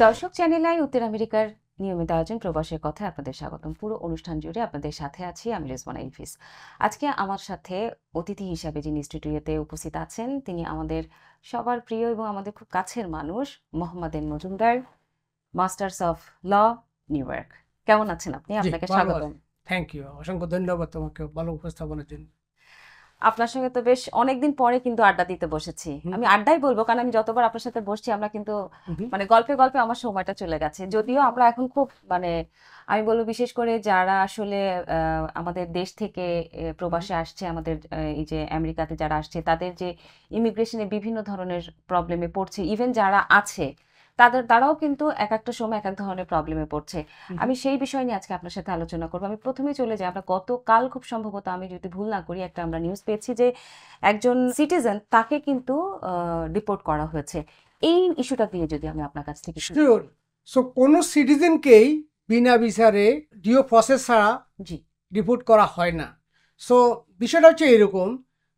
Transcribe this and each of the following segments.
দর্শক channel I উত্তর আমেরিকার নিয়মিত আয়োজন প্রবাসের কথায় আপনাদের স্বাগতম। পুরো অনুষ্ঠান জুড়ে আপনাদের সাথে আছি আমি রেজওয়ানা ইলফিস। আজকে আমার সাথে অতিথি হিসাবে যিনি স্টুডিওতে উপস্থিত আছেন তিনি আমাদের সবার প্রিয় এবং আমাদের খুব কাছের মানুষ Mohammad N Majumdar, masters of law, New York. কেমন আছেন আপনি? আপনাকে স্বাগতম। থ্যাংক ইউ, অসংখ্য ধন্যবাদ তোমাকে ভালো উপস্থাপনের জন্য। আপনার সঙ্গে তো বেশ অনেকদিন পরে কিন্তু আড্ডা দিতে বসেছি। আমি আড্ডাই বলবো, কারণ আমি যতবার আপনার সাথে বসছি আমরা কিন্তু মানে গল্পে গল্পে আমার সময়টা চলে গেছে। যদিও আমরা এখন খুব মানে আমি বলবো বিশেষ করে যারা আসলে আমাদের দেশ থেকে প্রবাসে আসছে, আমাদের এই যে আমেরিকাতে যারা আসছে তাদের যে ইমিগ্রেশনে বিভিন্ন ধরনের প্রবলেমে পড়ছে, ইভেন যারা আছে তারাও কিন্তু এক একটা সময় এক এক ধরনের প্রবলেমে পড়ছে। আমি সেই বিষয় নিয়ে আজকে আপনার সাথে আলোচনা করবো। আমি প্রথমে চলে যাই, আমরা গতকাল খুব সম্ভবত আমি যদি ভুল না করি একটা আমরা নিউজ পেয়েছি যে একজন সিটিজেন তাকে কিন্তু ডিপোর্ট করা হয়েছে। এই ইস্যুটা দিয়ে যদি আমি আপনার কাছ থেকে শিওর। সো কোনো সিটিজেনকেই বিনা বিচারে ডিও প্রসেস ছাড়া ডিপোর্ট করা হয় না। সো বিষয়টা হচ্ছে এরকম,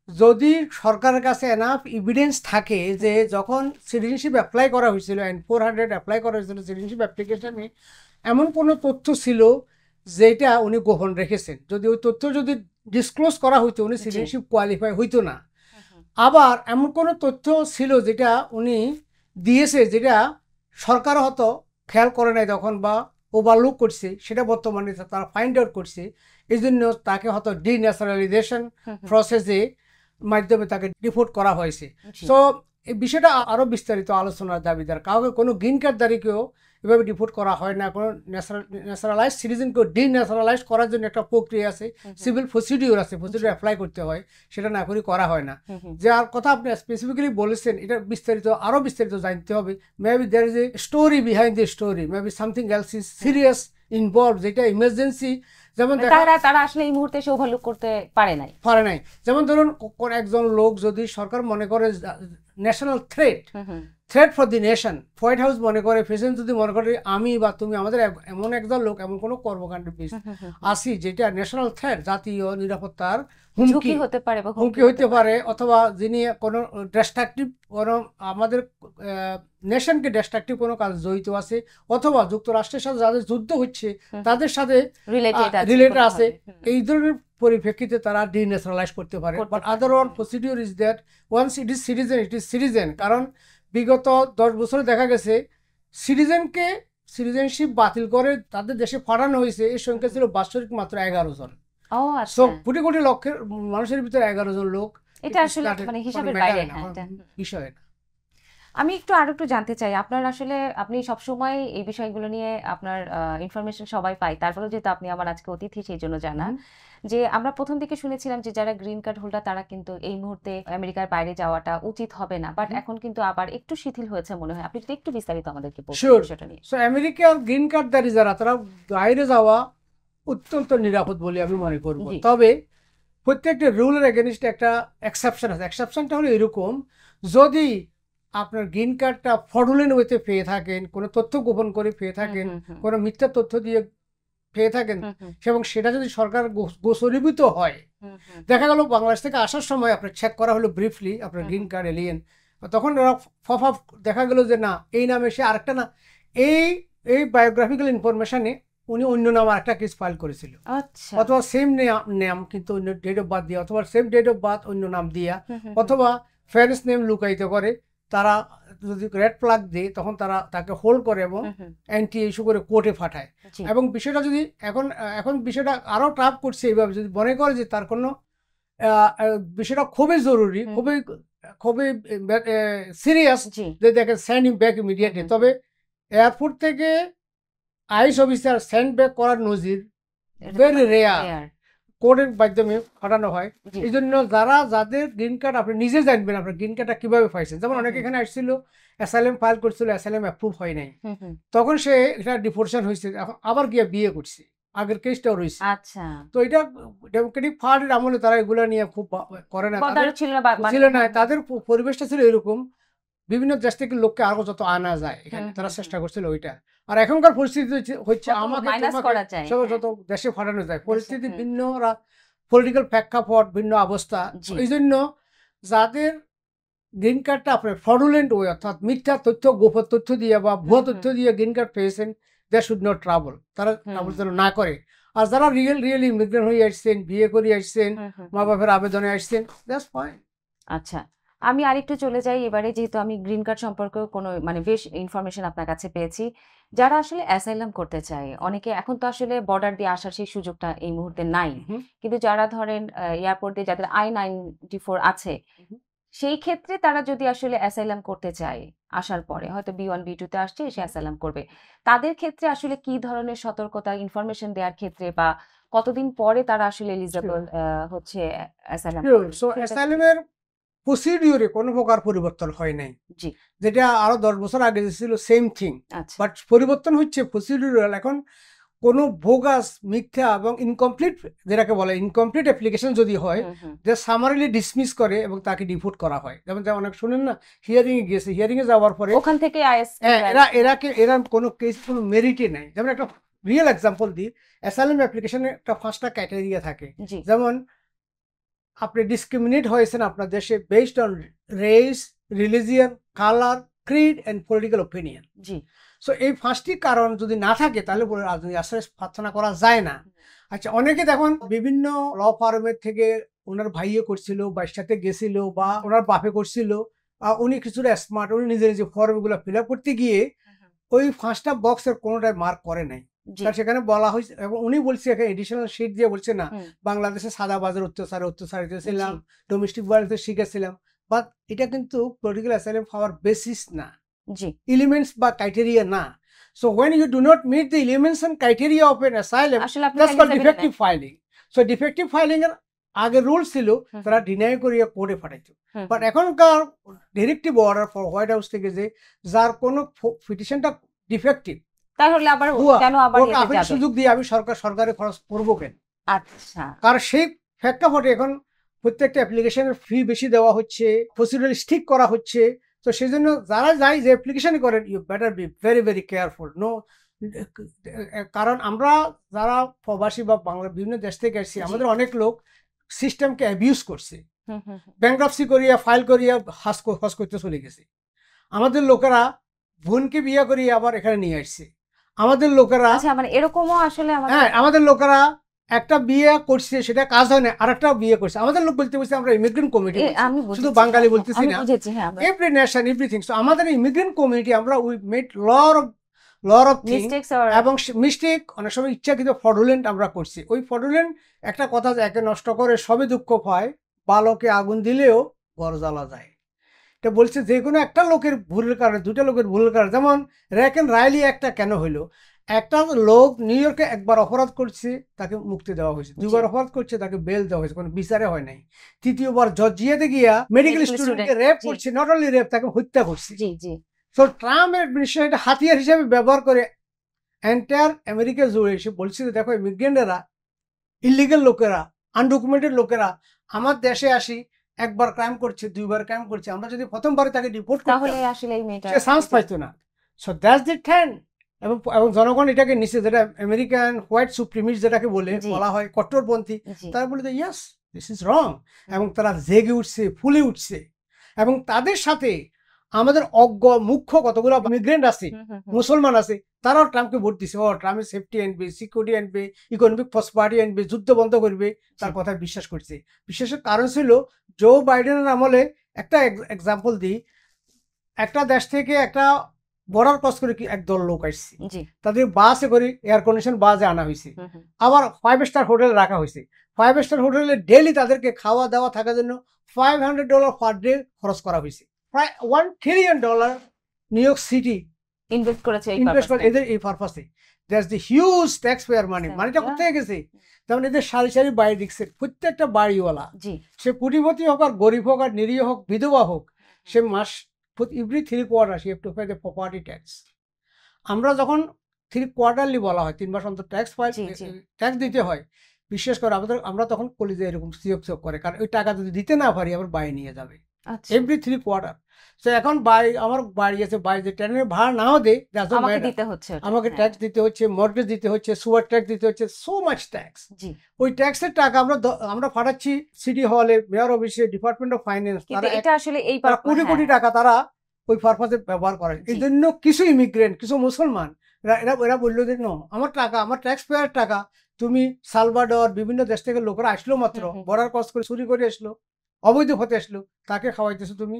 যদি সরকারের কাছে এনাফ এভিডেন্স থাকে যে যখন সিটিজেনশিপ অ্যাপ্লাই করা হয়েছিল N-400 অ্যাপ্লাই করা হয়েছিল সিটিজেনশিপ অ্যাপ্লিকেশনে, এমন কোনো তথ্য ছিল যেটা উনি গোপন রেখেছেন, যদি ওই তথ্য যদি ডিসক্লোজ করা হইতো উনি সিটিজেনশিপ কোয়ালিফাই হইতো না। আবার এমন কোনো তথ্য ছিল যেটা উনি দিয়েছে যেটা সরকার হয়তো খেয়াল করে নাই তখন বা ওভারলুক করছে, সেটা বর্তমানে তারা ফাইন্ড আউট করছে। এই জন্য তাকে হয়তো ডিন্যাশনালাইজেশন প্রসেসে মাধ্যমে তাকে ডিপোর্ট করা হয়েছে। সো এই বিষয়টা আরও বিস্তারিত আলোচনার দাবিদার। কাউকে কোনো গ্রিন কার্ডধারীকেও এভাবে ডিপোর্ট করা হয় না। কোনো ন্যাশনালাইজ সিটিজেনকেও ডিন্যাশনালাইজ করার জন্য একটা প্রক্রিয়া আছে, সিভিল প্রসিডিওর আছে, প্রসিডিওর অ্যাপ্লাই করতে হয়, সেটা না করে করা হয় না। যার কথা আপনি স্পেসিফিক্যালি বলেছেন এটা বিস্তারিত আরও বিস্তারিত জানতে হবে। Maybe there is a story behind the story, maybe something else is serious involve, যেটা ইমার্জেন্সি। যেমন তারা আসলে এই মুহূর্তে এসে ওভারলুক করতে পারে নাই। যেমন ধরুন কোন একজন লোক যদি সরকার মনে করে national threat for the nation, white house মনে করে, প্রেসিডেন্ট যদি মনে করে আমি বা তুমি আমাদের এমন একজন লোক এমন কোনো কর্মকাণ্ডে আসি যেটা ন্যাশনাল থ্রেট, জাতীয় নিরাপত্তার হুমকি হতে পারে, অথবা যিনি কোনো ডিস্ট্রাকটিভ কোনো আমাদের নেশনকে ডিস্ট্রাকটিভ কোনো কাজ জড়িত আছে, অথবা যুক্তরাষ্ট্রের সাথে যাদের যুদ্ধ হচ্ছে তাদের সাথে রিলেটেড আছে, এই ধরনের পরিপ্রেক্ষিতে তারা ডিন্যাশনালাইজ করতে পারে। But other one procedure is that once it is citizen. কারণ বিগত 10 বছরে দেখা গেছে সিটিজেনশিপ বাতিল করে তাদের দেশে পাঠানো হয়েছে, এর সংখ্যা ছিল বাৎসরিক মাত্র 11 জন। কোটি কোটি লক্ষের মানুষের ভিতরে 11 জন লোক, এটা আসলে মানে হিসাবের বাইরে বিষয় না। আমি আরো একটু জানতে চাই, আপনার আসলে আপনি সবসময় এই বিষয়গুলো নিয়ে আপনার ইনফরমেশন সবাই পাই, তারপরে যেহেতু আপনি আমার আজকে অতিথি সেই জন্য জানান যে আমরা প্রথম দিকে শুনেছিলাম যে যারা গ্রিন কার্ড হোল্ডার তারা কিন্তু এই মুহূর্তে আমেরিকার বাইরে যাওয়াটা উচিত হবে না, বাট এখন কিন্তু আবার একটু শিথিল হয়েছে মনে হয়। আপনি যদি একটু বিস্তারিত আমাদেরকে বলুন সেটা নিয়ে। সো আমেরিকার গ্রিন কার্ডধারী যারা তারা বাইরে যাওয়া অত্যন্ত নিরাপদ বলে আমি মনে করব। তবে প্রত্যেকটা রুলের এগেনস্টে একটা এক্সেপশন আছে। এক্সেপশনটা হলো এরকম, যদি আপনার গ্রিন কার্ডটা ফ্রডুলেন্ট ওয়েতে পেয়ে থাকেন, কোনো তথ্য গোপন করে পেয়ে থাকেন, কোনো মিথ্যা তথ্য দিয়ে পেয়ে থাকেন, এবং সেটা যদি সরকার গোচরীভূত হয়, দেখা গেল বাংলাদেশ থেকে আসার সময় আপনার চেক করা হলো ব্রিফলি আপনার গ্রিন কার্ড এলিয়েন, তখন দেখা গেল যে না এই নামে সে আরেকটা না, এই বায়োগ্রাফিক্যাল ইনফরমেশনে উনি অন্য নাম আরেকটা কেস ফাইল করেছিল, অথবা সেম নেম কিন্তু অন্য ডেট অফ বার্থ দিয়া, অথবা সেম ডেট অফ বার্থ অন্য নাম দিয়া, অথবা ফ্যারেন্স নেম লুকায়িত করে। তারা যদি রেড ফ্ল্যাগ দেয় তখন তারা তাকে হোল্ড করে এবং অ্যান্টি ইস্যু করে কোর্টে পাঠায়। এবং বিষয়টা যদি এখন বিষয়টা আরো টাফ করছে, এইভাবে যদি মনে করে যে তার কোনো বিষয়টা খুবই জরুরি, খুবই সিরিয়াস, যে দেখে সেন্ড হিম ব্যাক ইমিডিয়েটলি। তবে এয়ারপোর্ট থেকে আইস অফিসার সেন্ড ব্যাক করার নজির ভেরি রেয়ার, কোর্টের মাধ্যমে পাঠানো হয়। এই জন্য যাদের গ্রিন কার্ড আপনি নিজে জানবেন আপনার গ্রিন কার্ডটা কিভাবে পাইছেন। যেমন অনেকে এখানে আসছিল, অ্যাসাইলাম ফাইল করছিল, অ্যাসাইলাম অ্যাপ্রুভ হয় নাই, তখন সে এটা ডিপোর্টেশন হয়েছে, আবার গিয়ে বিয়ে করছে, আগের কেসটাও রয়েছে। তো এটা ডেমোক্রেটিক পার্টির আমলে তারা এগুলো নিয়ে খুব করে না, ছিল না, তাদের পরিবেশটা ছিল এরকম, বিভিন্ন দেশ থেকে লোককে আরো যত আনা যায় এখানে তারা চেষ্টা করছিল ওইটা। আর এখনকার পরিস্থিতি হচ্ছে আমাকে যত দেশে পাঠানো যায়, পরিস্থিতি ভিন্ন, পলিটিক্যাল প্রেক্ষাপট ভিন্ন অবস্থা। এই জন্য যাদের গ্রিন কার্ডটা আপনার ফ্রডুলেন্ট ওয়ে, অর্থাৎ মিথ্যা তথ্য, গোপন তথ্য দিয়ে বা ভুয়া তথ্য দিয়ে গ্রিন কার্ড পেয়েছেন, দ্যাট শুড নট ট্রাভেল, তারা ট্রাভেল যেন না করে। আর যারা রিয়েলি ইমিগ্রেন্ট হয়ে আসছেন, বিয়ে করে আসছেন, মা বাবার আবেদনে আসছেন, দ্যাটস ফাইন। আচ্ছা, আমি আরেকটু চলে যাই এবারে, যেহেতু আমি গ্রিন কার্ড সম্পর্কে কোনো মানে বেশ ইনফরমেশন আপনার কাছে পেয়েছি। যারা আসলে অ্যাসাইলাম করতে চায়, অনেকে এখন তো আসলে বর্ডার দিয়ে আসার সেই সুযোগটা এই মুহূর্তে নাই, কিন্তু যারা ধরেন এয়ারপোর্ট দিয়ে যাদের I-94 আছে, সেই ক্ষেত্রে তারা যদি আসলে অ্যাসাইলাম করতে চায়, আসার পরে হয়তো B1 B2 তে আসছে, সে অ্যাসাইলাম করবে, তাদের ক্ষেত্রে আসলে কি ধরনের সতর্কতা ইনফরমেশন দেওয়ার ক্ষেত্রে, বা কতদিন পরে তারা আসলে এলিজিবল হচ্ছে অ্যাসাইলাম করবে? সো অ্যাসাইলামের প্রসিডিউরে কোনো প্রকার পরিবর্তন হয় নাই, জি, যেটা আরো 10 বছর আগে ছিল সেম থিং, আচ্ছা, বাট পরিবর্তন হচ্ছে প্রসিডিউরাল। এখন কোনো বোগাস, মিথ্যা এবং ইনকমপ্লিট, যেটাকে বলে ইনকমপ্লিট অ্যাপ্লিকেশন যদি হয়, যে সামারিলি ডিসমিস করে এবং তাকে ডিপোর্ট করা হয়। যেমন অনেক শুনেন না, হিয়ারিং এ গেছে, হিয়ারিং এ যাওয়ার পরে ওখান থেকে আইএস এরা কোনো কেস কোনো মেরিটে নাই। যেমন একটা রিয়েল এক্সাম্পল দিই, অ্যাসাইলাম অ্যাপ্লিকেশনে একটা 5টা ক্রাইটেরিয়া থাকে। জি, যেমন আপনি ডিসক্রিমিনেট হয়েছেন আপনার দেশে based on race, religion, colour, Creed and political opinion. G, so এই 5টি কারণ যদি না থাকে তাহলে রাজনৈতিক আশ্রয় প্রার্থনা করা যায় না। আচ্ছা, অনেকে দেখুন বিভিন্ন ল ফার্মের থেকে ওনার ভাইয়ে করছিল বা সাথে গেছিল বা ওনার বাপে করছিল, উনি কিছুটা স্মার্ট, উনি নিজে নিজে ফর্মগুলো ফিল আপ করতে গিয়ে ওই 5টা বক্সের কোনোটাই মার্ক করে নাই। জি, কারণ সেখানে বলা হয়েছে এবং উনি বলছে এখানে এডিশনাল শিট দিয়ে বলছে না, বাংলাদেশে সাদাবাজার অত্যাচারিত ছিলাম, ডোমেস্টিক ভায়োলেন্সে শিখেছিলাম, বাট এটা কিন্তু পলিটিক্যাল অ্যাসাইলাম পাওয়ার বেসিস না, জি, elements বা criteria না। So when you do not meet the elements and criteria of an asylum, আসলে আপনি that's called eligible defective filing. So defective filing এর আগে রুল ছিল তারা ডিনাই করিয়া কোর্টে পাঠাইতো, বাট এখনকার directive order for white House থেকে যে যার কোনো পিটিশনটা ডিফেক্টিভ, তাহলে আবার কেন আবার ওকে এতে আপনি যাবে? সুযোগ দিয়ে আমি সরকারে খরচ করবো কেন? আচ্ছা, কারণ সেই প্রেক্ষাপটে এখন প্রত্যেকটা অ্যাপ্লিকেশনের ফি বেশি দেওয়া হচ্ছে, প্রসিডিউর স্ট্রিক্ট করা হচ্ছে। তো সেই জন্য যারা যায় যে অ্যাপ্লিকেশন করেন, you better be very very careful. No, কারণ আমরা যারা প্রবাসী বা বাংলা বিভিন্ন দেশ থেকে আসছি, আমাদের অনেক লোক সিস্টেমকে অ্যাবিউজ করছে, ব্যাংক্রাপসি করিয়া ফাইল করিয়া হজ করতে চলে গেছে। আমাদের লোকেরা বোনকে বিয়ে করিয়ে আবার এখানে নিয়ে আসছে। আমাদের লোকেরা আচ্ছা, মানে এরকমও আসলে হ্যাঁ, আমাদের লোকেরা একটা বিয়ে করছে, সেটা কাজ হয় না, আর একটা বিয়ে করছে। আমাদের লোক বলতে বলছে আমরা ইমিগ্রেন্ট কমিটি, আমি শুধু বাঙালি বলতেছি না, বুঝেছি, হ্যাঁ, এভরি নেশন এভরিথিং। সো আমাদের ইমিগ্রেন্ট কমিউনিটি আমরা উই মেড লর অফ মিস্টেকস এবং মিস্টেক অনেক সময় ইচ্ছাকৃত ফ্রডুলেন্ট আমরা করছি। ওই ফ্রডুলেন্ট একটা কথা, একে নষ্ট করে সবে দুঃখ পায়, বালকে আগুন দিলেও বড় জ্বালা যায়। এটা বলছে যে কোনো একটা লোকের ভুলের কারণে, দুটা লোকের ভুলের কারণে, যেমন র্যাকেন রাইলি একটা কেন হইলো, একটা লোক নিউ ইয়র্কে একবার অপরাধ করছে, তাকে মুক্তি দেওয়া হয়েছে, দুবার অপরাধ করছে, তাকে বেল দেওয়া হয়েছে, কোনো বিচারে হয় নাই, তৃতীয়বার জর্জিয়াতে গিয়া মেডিকেল স্টুডেন্টকে রেপ করছে, নট অনলি রেপ, তাকে হত্যা করছে। জি, জি, তো ট্রাম্প অ্যাডমিনিস্ট্রেশন এটা হাতিয়ার হিসেবে ব্যবহার করে এন্টায়ার আমেরিকা জুড়ে এসে বলছে যে দেখো ইমিগ্রেন্টরা, ইলিগাল লোকেরা, আনডকুমেন্টেড লোকেরা আমার দেশে আসি, একবার ক্রাইম করছে, দুইবার ক্রাইম করছে, আমরা যদি প্রথমবারে তাকে ডিপোর্ট করতাম তাহলে আসলে এই মেয়েটা সে চান্স পাইতো না। So that's the trend. এবং জনগণ এটাকে নিচে, যেটা আমেরিকান হোয়াইট সুপ্রিমিস্ট যেটাকে বলা হয়, কট্টরপন্থী, তারা বলে যে ইয়েস দিস ইজ রং, এবং তারা জেগে উঠছে, ফুলে উঠছে। এবং তাদের সাথে আমাদের মুখ্য কতগুলো ইমিগ্রেন্ট আছে, মুসলমান আছে, তারাও ট্রাম্পকে ভোট দিছে। ট্রাম্পের সেফটি আনবে, সিকিউরিটি আনবে, ইকোনমিক প্রসপারিটি আনবে, যুদ্ধ বন্ধ করবে, তার কথায় বিশ্বাস করছে। বিশ্বাসের কারণ ছিল জো বাইডেনের আমলে, একটা এক্সাম্পল দিই, একটা দেশ থেকে একটা বর্ডার ক্রস করে কি একদল লোক আসছে, তাদের বাসে করে এয়ার কন্ডিশন বাসে আনা হয়েছে, আবার 5 স্টার হোটেলে রাখা হয়েছে। 5 স্টার হোটেলে ডেইলি তাদেরকে খাওয়া দাওয়া থাকার জন্য $500 পার ডে খরচ করা হয়েছে। প্রায় $1 trillion new York city invest করেছে এদের এই পারপাসে। That's the huge tax payer money. মানিটা কোথায় গেছে? যেমন এদের সারি সারি বাড়ি দিচ্ছে, প্রত্যেকটা বাড়িওয়ালা, সে কোটিপতি হোক আর গরিব হোক আর নিরীহ হোক, বিধবা হোক, সে মাস এভরি 3 কোয়ার্টার সে have to pay the property tax. আমরা যখন 3 কোয়ার্টারলি বলা হয়, 3 মাস অন্তর ট্যাক্স দিতে হয়, বিশেষ করে আমরা তখন কলেজে এরকম সিওক করে, কারণ ওই টাকা যদি দিতে না পারি আবার বাইরে নিয়ে যাবে। আচ্ছা এভরি 3 কোয়ার্টার। সো এখন আমার বাড়ি আছে, বাড়ি যে ট্রেনের ভাড়া নাও দেয়, আমাকে দিতে হচ্ছে ওটা, আমাকে হ্যাঁ। ট্যাক্স দিতে হচ্ছে, মর্টগেজ দিতে হচ্ছে, সুয়ার ট্যাক্স দিতে হচ্ছে, সো মাচ ট্যাক্স। জি, ওই ট্যাক্সের টাকা আমরা পাঠাচ্ছি সিটি হলে, মেয়র অফিসে, ডিপার্টমেন্ট অফ ফাইন্যান্স, কিন্তু এটা আসলে এই তারা কোটি কোটি হ্যাঁ টাকা তারা ওই পারপাসে ব্যবহার করে। জি। এই জন্য কিছু ইমিগ্রেন্ট, কিছু মুসলমান এরা বললো যে নো, আমার টাকা, আমার ট্যাক্স পেয়ার টাকা, তুমি সালভাডর বিভিন্ন দেশ থেকে লোকরা আসলো মাত্র, হুম, হুম, বর্ডার ক্রস করে চুরি করে আসলো, অবৈধ পথে আসলো, তাকে খাওয়াইতেছো তুমি।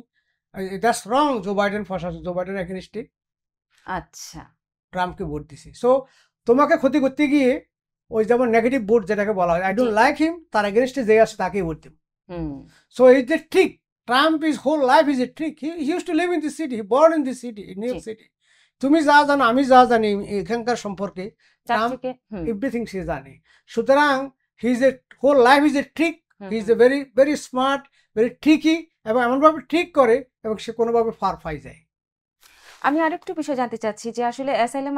That's wrong. জো বাইডেন ফসাচ্ছে, জো বাইডেন এগেনস্টে আচ্ছা ট্রাম্পকে ভোট দিছে। সো তোমাকে ক্ষতি করতে গিয়ে ওই যেমন নেগেটিভ ভোট যেটাকে বলা হয়, আই ডোন্ট লাইক হিম, তার এগেনস্টে যে আছে তাকেই ভোট দেব। Hmm So it's a trick. Trump, his whole life is a trick. He used to live in this city. He born in this city, in New York G. City. তুমি যা জানো, আমি যা জানি এখানকার সম্পর্কে, তার ট্রাম্প থেকে এভরিথিং সে জানে। সুতরাং he is a whole life is a trick. He is a very very smart, very tricky, এবং এমনভাবে ট্রিক করে এবং সে কোনোভাবে ফার পাই যায়। আমি আরেকটু বিষয় জানতে চাচ্ছি যে আসলে অ্যাসাইলাম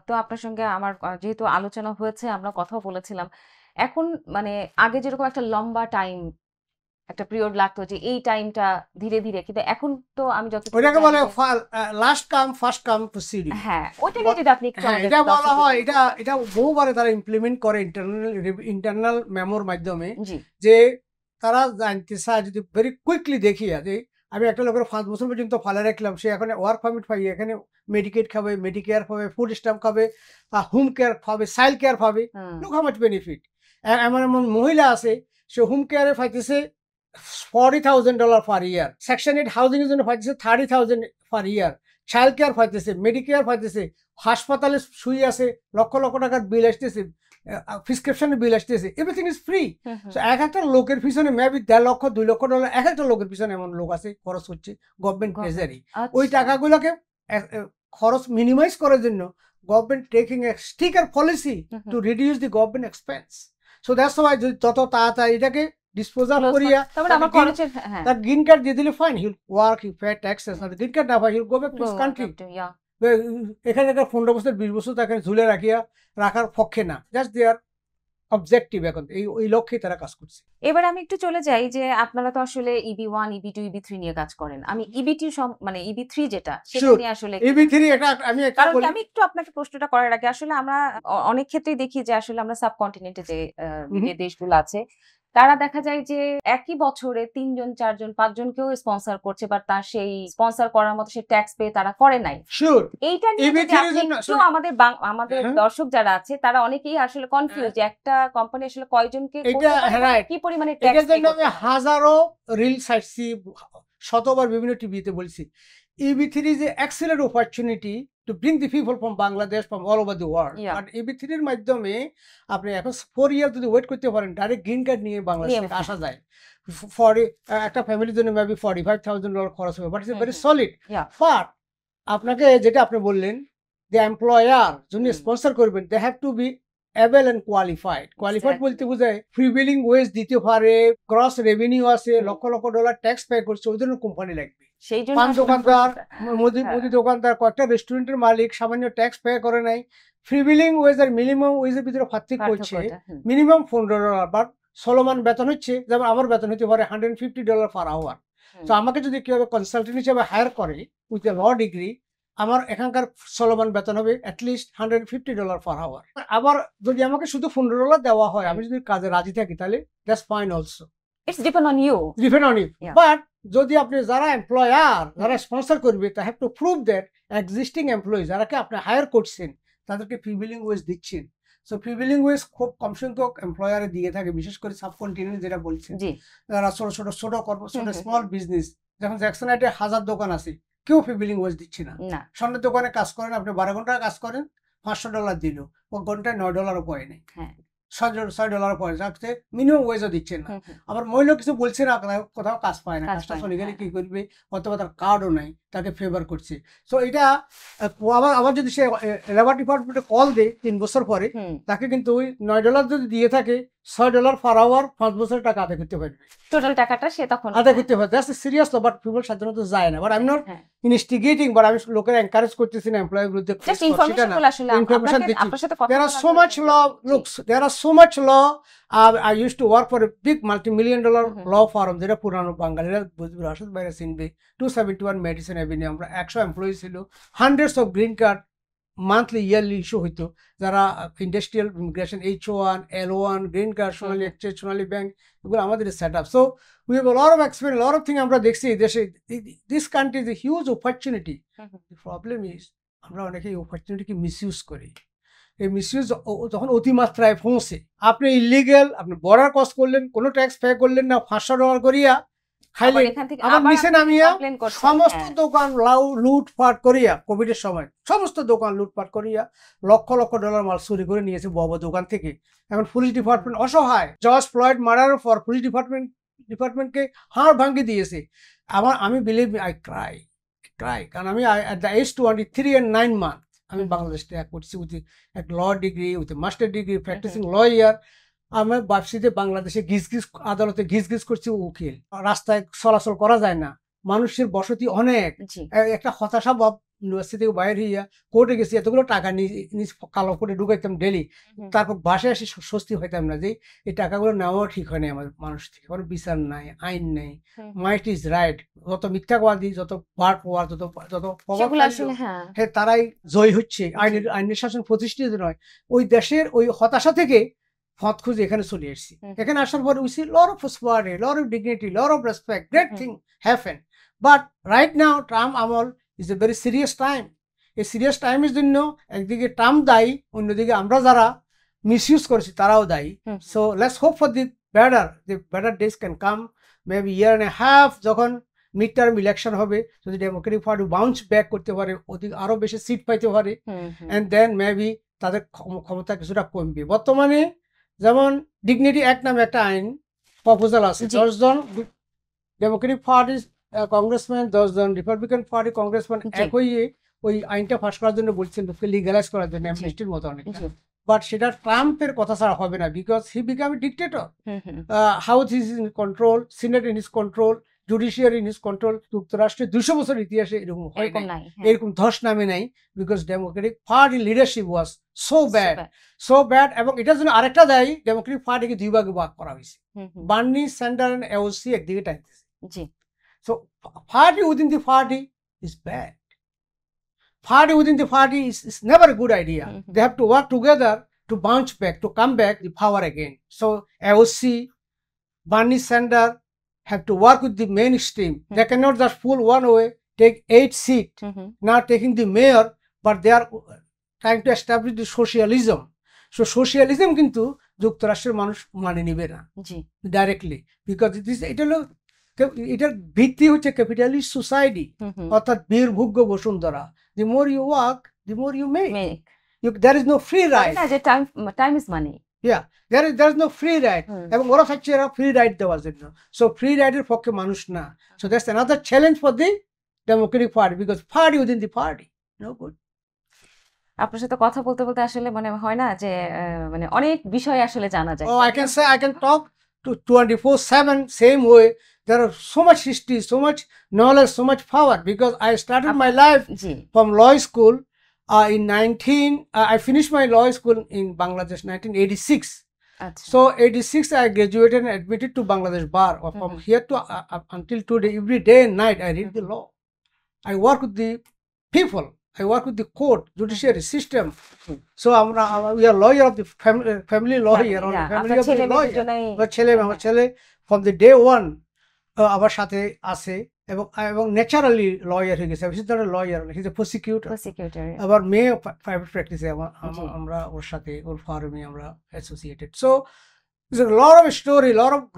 তো আপনার সঙ্গে আমার যেহেতু আলোচনা হয়েছে, আমরা কথাও বলেছিলাম। এখন মানে আগে যেরকম একটা লম্বা টাইম, একটা পিরিয়ড লাগতো যে এই টাইমটা ধীরে ধীরে, কিন্তু এখন তো আমি যতটুকু ওইটাকে জানি বলে যে last come first come proceeding. হ্যাঁ, ওইটা নিয়ে যদি আপনি একটু হ্যাঁ, আমাদের এটা বলা দর্শকদের হয়, একটু এটা বহুবারে তারা ইমপ্লিমেন্ট করে ইন্টারনাল মেমোর মাধ্যমে, জি, যে তারা জানতে চায়, যদি ভেরি কুইকলি দেখি যে আমি একটা লোকের 5 বছর পর্যন্ত ফালে রাখলাম, সে এখানে ওয়ার্ক পারমিট পাই, এখানে মেডিকেট খাবে, মেডিকেয়ার পাবে, ফুড স্ট্যাম্প খাবে, হোম কেয়ার পাবে, চাইল্ড কেয়ার পাবে, হুম, লুক হাউ মাচ বেনিফিট। এমন এমন মহিলা আছে, সে হোম কেয়ারে পাইতেছে $40,000 পার ইয়ার, সেকশন 8 হাউজিং এর জন্য পাইতেছে 30,000 পার ইয়ার, চাইল্ড কেয়ার পাইতেছে, মেডিকেয়ার পাইতেছে, হাসপাতালে শুয়ে আছে, লক্ষ লক্ষ টাকার বিল আসতেছে, প্রিসক্রিপশনের বিল আসতেছে, এভরিথিং ইজ ফ্রি। হুম, হুম, এক একটা লোকের পিছনে মেবি 1.5 লক্ষ 2 লক্ষ ডলার এক একটা লোকের পিছনে এমন লোক আছে খরচ হচ্ছে গভর্নমেন্ট ট্রেজারি। ওই আচ্ছা, টাকাগুলোকে খরচ মিনিমাইজ করার জন্য government taking a stricter policy hmm, to hmm, reduce the government expense. So that's why যদি তত তাড়াতাড়ি এটাকে ডিসপোজাল close করিয়া তারপরে আমার খরচের হ্যাঁ তার গ্রিন কার্ড দিয়ে দিলে fine, he'll work, he'll pay taxes. আর গ্রিন কার্ড না পাই, he'll go back to his country. Yeah. এখানে একটা 15 বছর 20 বছর তাকে ঝুলে রাখার পক্ষে না, জাস্ট দেয়ার অবজেক্টিভ। এখন ওই লক্ষ্যে তারা কাজ করছে। এবার আমি একটু চলে যাই যে আপনারা তো আসলে EB1, EB2, EB3 নিয়ে কাজ করেন। আমি EB2 মানে EB3 যেটা সেটা Sure. নিয়ে আসলে EB3 এটা আমি একটা কারণ কি বলি। আমি একটু আপনাকে প্রশ্নটা করার আগে আসলে আমরা অনেক ক্ষেত্রেই দেখি যে আসলে আমরা সাবকন্টিনেন্টে যে দেশগুলো আছে, তারা দেখা যায় যে একই বছরে 3 জন 4 জন 5 জনকেও স্পন্সর করছে, বাট তার সেই স্পন্সর করার মতো সেই ট্যাক্স পে তারা করে নাই। শিওর। এইটা নিয়ে যদি EB3 এর আপনি জন্য একটু আমাদের হ্যাঁ। দর্শক যারা আছে তারা অনেকেই আসলে কনফিউজ যে একটা কোম্পানি আসলে কয়জনকে এটা করতে পারে এবং right. কি পরিমাণে এটার ট্যাক্স পে জন্য আমি করতে হয়। হাজারো রিল সাইটছি, শতবার বিভিন্ন টিভিতে বলছি, EB3 is an excellent opportunity to bring the people from Bangladesh, from all over the world. Yeah. But EB3 এর মাধ্যমে আপনি এখন 4 ইয়ার যদি ওয়েট করতে পারেন, ডাইরেক্ট গ্রিন কার্ড নিয়ে বাংলাদেশ নিয়ে থেকে আসা যায়। 40 একটা ফ্যামিলির জন্য মেবি $45,000 খরচ হবে, but it's very solid. Yeah. But আপনাকে যেটা আপনি বললেন, দ্য এমপ্লয়ার যিনি স্পন্সর করবেন, they have to be able and qualified. Qualified Exactly. বলতে বোঝায় প্রিভিলিং ওয়েজ দিতে পারে, ক্রস রেভিনিউ আছে, হুম। Lakh lakh dollar tax pay করছে, ওই জন্য কোম্পানি লাগবে। সেই জন্য পান আসলে দোকানদার, মুদি হ্যাঁ। মুদি দোকানদার, কয়েকটা রেস্টুরেন্টের মালিক সামান্য ট্যাক্স পে করে নাই, প্রিভিলিং ওয়েজ আর মিনিমাম ওয়েজের ভিতরে পার্থক্য হচ্ছে পার্থক্যটা, হুম। মিনিমাম $15, বাট সলমান বেতন হচ্ছে, যেমন আমার বেতন হতে পারে $150 পার আওয়ার। তো আমাকে যদি কেউ কনসালটেন্ট হিসেবে হায়ার করে উইথ এ ল ডিগ্রি, আমার এখানকার সলমান বেতন হবে অ্যাটলিস্ট $150 পার আওয়ার। আবার যদি আমাকে শুধু $15 দেওয়া হয়, আমি যদি কাজে রাজি থাকি, তাহলে that's fine also, It's depend on you. Depend on you. Yeah. But যদি আপনি যারা এমপ্লয়ার, যারা স্পন্সর করবে, তা have to prove that existing employee যারাকে আপনি হায়ার করছেন তাদেরকে প্রিভিলিং ওয়েজ দিচ্ছেন। সো প্রিভিলিং ওয়েজ খুব কম সংখ্যক এমপ্লয়ারে দিয়ে থাকে, বিশেষ করে সাবকন্টিনেন্ট যেটা বলছেন, জি, যারা ছোট ছোট ছোট ছোট হুম, স্মল বিজনেস, যেমন জ্যাকসনাইটে 1000 দোকান আছে, কেউ প্রিভিলিং ওয়েজ দিচ্ছে না। না, স্বর্ণের দোকানে কাজ করেন, আপনি 12 ঘন্টা কাজ করেন, $500 দিল, ও ঘন্টায় $9 পয় নেই, হ্যাঁ, $6 পয় যাচ্ছে, মিনিমাম ওয়েজও দিচ্ছেন না। হুম, হুম, আবার মহিলা কিছু বলছে না, কোথাও কাজ পায় না, কাজ কাজটা পায় না, চলে গেলে হ্যাঁ। কি করবে, অথবা তার কার্ডও নাই, তাকে ফেভার করছে। সো এটা আবার যদি সে লেবার ডিপার্টমেন্টে কল দেয় 3 বছর পরে, তাকে কিন্তু ওই $9 যদি দিয়ে থাকে, $6 পার আওয়ার 5 বছরের টাকা আদায় করতে পারবে, টোটাল টাকাটা সে তখন আদায় করতে পারবে। দ্যাটস সিরিয়াস, বাট পিপল সাধারণত যায় না। But I am not instigating, but আমি লোকের এনকারেজ করতেছি না এমপ্লয়ের বিরুদ্ধে। জাস্ট ইনফরমেশন গুলো আসলে ইনফরমেশন দিচ্ছি। আপনার সাথে কথা There are so much law. Look, there are so much law. I used to work for a big multi-million-dollar law firm. যেটা পুরানো বাঙালিরা বুঝবে, রাশেদ ভাইরা চিনবে। 271 মেডিসিন এভিনিউ, আমরা 100 এমপ্লয়ি ছিল, hundreds of green card monthly yearly issue হইতো। যারা industrial immigration, H1, L1, green card, Sonali exchange, Sonali bank, এগুলো আমাদের set up. So we have a lot of experience, lot of thing আমরা দেখছি দেশে। This country is a huge opportunity. The problem is আমরা অনেকেই অপরচুনিটিকে misuse করি। এই মিসইউজ যখন অতিমাত্রায় পৌঁছে, আপনি ইলিগেল, আপনি বর্ডার ক্রস করলেন, কোনো ট্যাক্স পে করলেন না, $500 করিয়া খাইলে, আবার নিচে নামিয়া সমস্ত দোকান লুটপাট করিয়া, কোভিডের সময় সমস্ত দোকান লুটপাট করিয়া লক্ষ লক্ষ ডলার মাল চুরি করে নিয়েছে বড় দোকান থেকে। এখন পুলিশ ডিপার্টমেন্ট অসহায়। জর্জ ফ্লয়েড মার্ডারের পর পুলিশ ডিপার্টমেন্টকে হাড় ভাঙিয়ে দিয়েছে। আমি বিলিভ আই ক্রাই, কারণ আমি at the age 23 and 9 months আমি বাংলাদেশ ত্যাগ করছি উইথ এক law degree, with master degree, practising lawyer. আমার বাপসিতে বাংলাদেশে আদালতে ঘিস করছি উকিল। রাস্তায় চলাচল করা যায় না, মানুষের বসতি অনেক, একটা হতাশা ভাব। ইউনিভার্সিটি থেকে বাইরে হইয়া কোর্টে গেছি, এতগুলো টাকা নিজ কালো করে ঢুকাইতাম ডেলি, তারপর বাসায় এসে স্বস্তি হইতাম না যে এই টাকাগুলো নেওয়াও ঠিক হয় না আমাদের মানুষ থেকে। কোনো বিচার নাই, আইন নেই, মাইট ইজ রাইট। যত মিথ্যাবাদী, যত হ্যাঁ, তারাই জয় হচ্ছে, আইনের শাসন প্রতিষ্ঠিত নয়। ওই দেশের ওই হতাশা থেকে পথ খুঁজে এখানে চলে এসেছি। এখানে আসার পরে we see lot of prosperity, lot of dignity, lot of respect, great thing happen. But right now Trump আমল is a very serious time. এই সিরিয়াস টাইমের জন্য একদিকে ট্রাম্প দায়ী, অন্যদিকে আমরা যারা মিসইউজ করেছি তারাও দায়ী। So let's hope for the better days can come, maybe year and half, যখন মিড টার্ম ইলেকশন হবে, যদি ডেমোক্রেটিক পার্টি বাউন্স ব্যাক করতে পারে, আরো বেশি সিট পাইতে পারে, অ্যান্ড দেন মেবি তাদের ক্ষমতা কিছুটা কমবে। বর্তমানে যেমন ডিগনিটি অ্যাক্ট নামে একটা আইন প্রপোজাল আছে, 10 জন ডেমোক্রেটিক পার্টি কংগ্রেসম্যান, 10 জন রিপাবলিকান পার্টি কংগ্রেসম্যান এক হয়ে ওই আইনটা পাস করার জন্য বলছেন, লিগালাইজ করার জন্য, অ্যামনেস্টির মতো অনেক। বাট সেটা ট্রাম্পের কথা ছাড়া হবে না, because he become a dictator. House is in control, senate in his control, judiciary in his control. যুক্তরাষ্ট্রের 200 বছর ইতিহাসে এরকম হয় নাই, এরকম ধস নামে নাই, because Democratic party leadership was so bad. এবং এটার জন্য আরেকটা দায়ী, ডেমোক্রেটিক পার্টিকে 2 ভাগে ভাগ করা হয়েছে। বার্নি স্যান্ডার এন্ড এওসি একদিকে টানতেছে। So party within the party is bad. Party within the party is never a good idea. They have to work together to bounce back, to come back the power again. So AOC, Bernie Sanders have to work with the mainstream. They cannot just pull one way, take 8 seats, not taking the mayor, but they are trying to establish the socialism. So socialism কিন্তু যুক্তরাষ্ট্রের মানুষ মানে নিবে না directly, because এটার ভিত্তি হচ্ছে capitalist society, অর্থাৎ বীরভোগ্য বসুন্ধরা। The more you work, the more you make. There is no free ride, time is money. There is no free ride. এবং ওরা চাইছে এরা ফ্রি রাইড দেওয়ার জন্য। সো ফ্রি রাইডের পক্ষে মানুষ না। So that's another challenge for the democratic party, because party within the party no good. আপনার সাথে কথা বলতে বলতে আসলে মানে হয় না যে মানে অনেক বিষয় আসলে জানা যায়। Oh, I can talk to 24/7 same way. There are so much history, so much knowledge, so much power, because I started my life from law school in I finished my law school in Bangladesh 1986. So 86 I graduated and admitted to Bangladesh Bar. From here to until today, every day and night I read the law. I work with the people. I work with the court, judiciary system. So we are lawyer of the family lawyer, or family of the lawyer. But আমার ছেলে from the day one আমার সাথে আছে, এবং naturally lawyer হয়ে গেছে। He's not a lawyer, he's a prosecutor. আবার মেয়ে প্রাইভেট প্র্যাকটিসে, আমরা ওর সাথে ওর ফার্মে আমরা associated. So there's a lot of story,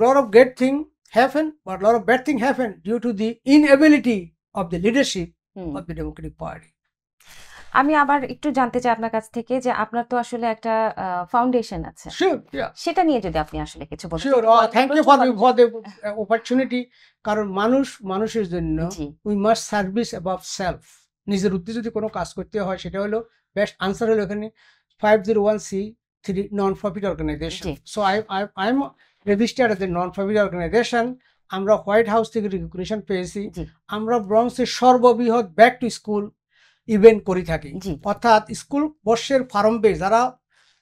lot of great thing happen, but a lot of bad thing happen due to the inability of the leadership of the Democratic Party. আমি আবার একটু জানতে চাই আপনার কাছ থেকে যে আপনার তো আসলে একটা ফাউন্ডেশন আছে, শিওর, সেটা নিয়ে যদি আপনি আসলে কিছু বলতেন। Sure, thank you for the opportunity. কারণ মানুষের জন্য জি we must service above self. নিজের উদ্দেশ্যে যদি কোনো কাজ করতে হয়, সেটা হলো বেস্ট আনসার হলো এখানে 501(c)(3 নন প্রফিট অর্গানাইজেশন। জি so I am registered as a non profit organisation. আমরা হোয়াইট হাউস থেকে রিকগনিশন পেয়েছি। জি আমরা ব্রঙ্কসের সর্ববৃহৎ ব্যাক টু স্কুল ইভেন্ট করে থাকি। জি অর্থাৎ স্কুল বর্ষের প্রারম্ভে যারা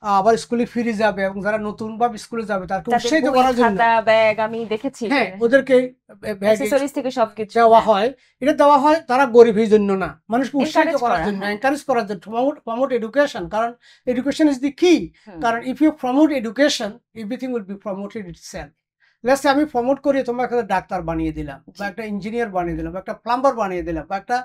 আবার স্কুলে ফিরে যাবে এবং যারা নতুনভাবে স্কুলে যাবে তাকে তাদের উৎসাহিত বই, করার জন্য, খাতা, ব্যাগ আমি দেখেছি হ্যাঁ, ওদেরকে ব্যাগে অ্যাক্সেসরিজ থেকে সবকিছু দেওয়া হয়। এটা দেওয়া হয় তারা গরিবের জন্য না, মানুষকে উৎসাহিত Encourage করার করা, জন্য, হ্যাঁ। এনকারেজ করার জন্য, প্রমোট এডুকেশন। কারণ education is the key. Hmm, কারণ if you promote education, everything will be promoted itself. Let's say আমি প্রমোট করি, তোমাকে একটা ডাক্তার বানিয়ে দিলাম, বা একটা ইঞ্জিনিয়ার বানিয়ে দিলাম, বা একটা প্লাম্বার বানিয়ে দিলাম, বা একটা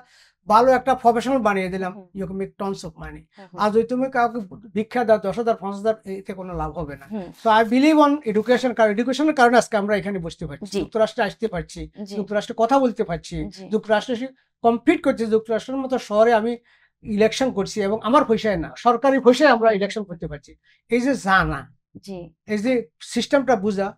ভালো একটা প্রফেশনাল বানিয়ে দিলাম, hmm, you can make tons of money. হুম, আর যদি তুমি কাউকে ভিক্ষা দাও 10,000 5,000, এতে কোনো লাভ হবে না। Hmm, so I believe on education. কারণ এডুকেশনের কারণে আজকে আমরা এখানে বসতে পারছি, জি। যুক্তরাষ্ট্রে আসতে পারছি, জি যুক্তরাষ্ট্রে কথা বলতে পারছি, জি যুক্তরাষ্ট্রে কমপ্লিট করছি। যুক্তরাষ্ট্রের মতো শহরে আমি ইলেকশন করছি এবং আমার পয়সায় না, সরকারি পয়সায় আমরা ইলেকশন করতে পারছি। এই যে জানা, জি এই যে সিস্টেমটা বুঝা,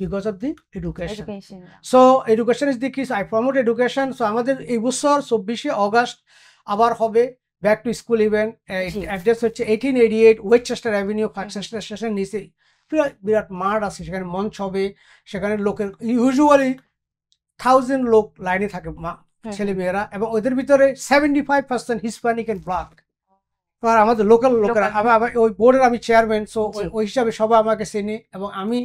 because of the education. Education so education is the কি, আই প্রমোট এডুকেশন। সো আমাদের এই বছর 24শে অগস্ট আবার হবে back to school event. G. Address হচ্ছে 1888 ওয়েস্টচেস্টার অ্যাভিনিউ, ফার্স্ট স্টেশন নিচে বিরাট মাঠ আছে, সেখানে মঞ্চ হবে। সেখানে লোকের ইউজুয়ালি 1000 লোক লাইনে থাকে, ছেলে মেয়েরা, এবং ওদের ভিতরে 75% হিসপ্যানিক এন্ড ব্ল্যাক। আর আমাদের লোকাল লোকেরা, আবার ওই বোর্ডের আমি চেয়ারম্যান। সো জি। ওই হিসাবে সবাই আমাকে চেনে, এবং আমি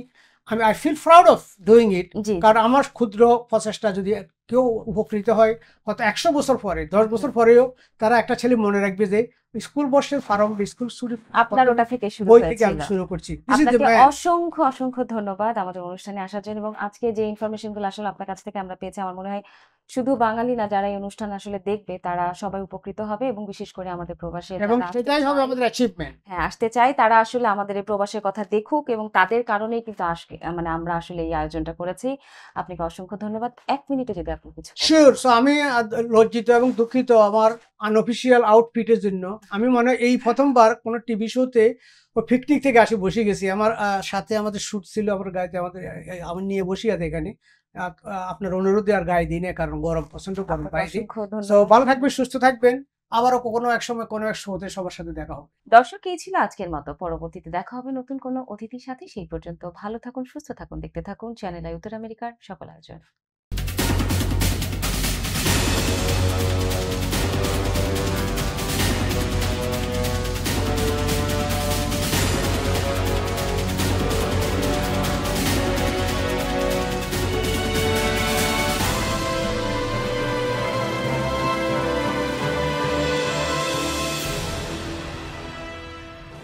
I feel proud of doing it. জি কারণ আমার ক্ষুদ্র প্রচেষ্টা যদি কেউ উপকৃত হয়, হয়তো 100 বছর পরে, 10 বছর পরেও তারা একটা ছেলে মনে রাখবে যে স্কুল বর্ষের প্রারম্ভে স্কুল শুরু, আপনার ওটা থেকে শুরু বই থেকে আমি হয়েছিল। শুরু করছি। This is the আপনাকে man. অসংখ্য অসংখ্য ধন্যবাদ আমাদের অনুষ্ঠানে আসার জন্য, এবং আজকে যে ইনফরমেশন গুলো আসলে আপনার কাছ থেকে আমরা পেয়েছি, আমার মনে হয় শুধু বাঙালি না, যারা এই অনুষ্ঠান আসলে দেখবে তারা সবাই উপকৃত হবে, এবং বিশেষ করে আমাদের প্রবাসী এবং সেটাই হবে আমাদের অ্যাচিভমেন্ট। হ্যাঁ আসতে চাই, তারা আসলে আমাদের এই প্রবাসের কথা দেখুক, এবং তাদের কারণেই কিন্তু মানে আমরা আসলে এই আয়োজনটা করেছি। আপনাকে অসংখ্য ধন্যবাদ। 1 মিনিটে যদি আপনি কিছু বলেন। শিওর। সো আমি লজ্জিত এবং দুঃখিত আমার আনঅফিসিয়াল আউটফিটের জন্য। আমি মনে হয় এই প্রথমবার কোনো টিভি শোতে ও পিকনিক থেকে আসি বসে গেছি। আমার সাথে আমাদের শুট ছিল, আমার গাড়িতে আমাদের আমি নিয়ে বসে আছে এখানে। আপনার অনুরোধে আর গায়ে দিই না, কারণ গরম, প্রচন্ড গরম আপনাকে বাইরে। অসংখ্য সো ধন্যবাদ। ভালো থাকবেন, সুস্থ থাকবেন। আবারও কোনো এক সময় কোনো এক শোতে সবার সাথে দেখা হবে। দর্শক, এই ছিল আজকের মতো। পরবর্তীতে দেখা হবে নতুন কোনো অতিথির সাথে। সেই পর্যন্ত ভালো থাকুন, সুস্থ থাকুন, দেখতে থাকুন চ্যানেল আই উত্তর আমেরিকার সকল আয়োজন।